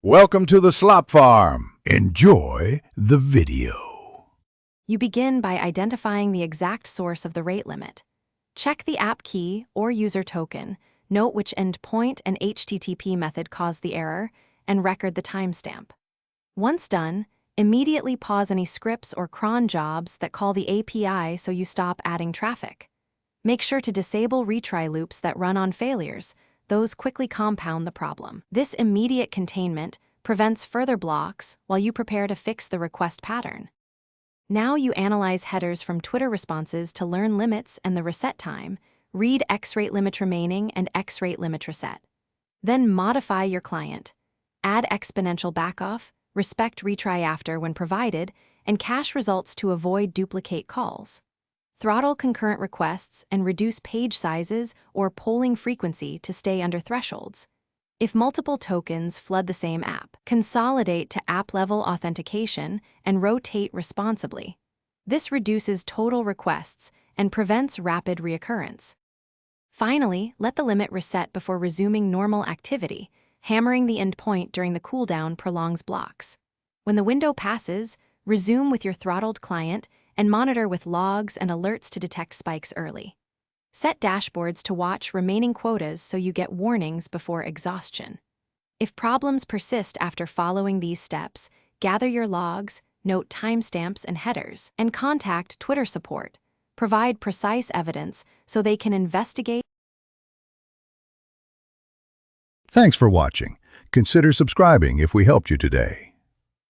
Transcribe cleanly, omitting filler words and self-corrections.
Welcome to the Slop Farm. Enjoy the video. You begin by identifying the exact source of the rate limit. Check the app key or user token, note which endpoint and HTTP method caused the error, and record the timestamp. Once done, immediately pause any scripts or cron jobs that call the API so you stop adding traffic. Make sure to disable retry loops that run on failures. Those quickly compound the problem. This immediate containment prevents further blocks while you prepare to fix the request pattern. Now you analyze headers from Twitter responses to learn limits and the reset time, read X-rate limit remaining and X-rate limit reset. Then modify your client. Add exponential backoff, respect retry after when provided, and cache results to avoid duplicate calls. Throttle concurrent requests and reduce page sizes or polling frequency to stay under thresholds. If multiple tokens flood the same app, consolidate to app-level authentication and rotate responsibly. This reduces total requests and prevents rapid reoccurrence. Finally, let the limit reset before resuming normal activity. Hammering the endpoint during the cooldown prolongs blocks. When the window passes, resume with your throttled client and monitor with logs and alerts to detect spikes early. Set dashboards to watch remaining quotas so you get warnings before exhaustion. If problems persist after following these steps, gather your logs, note timestamps and headers, and contact Twitter support. Provide precise evidence so they can investigate. Thanks for watching. Consider subscribing if we helped you today.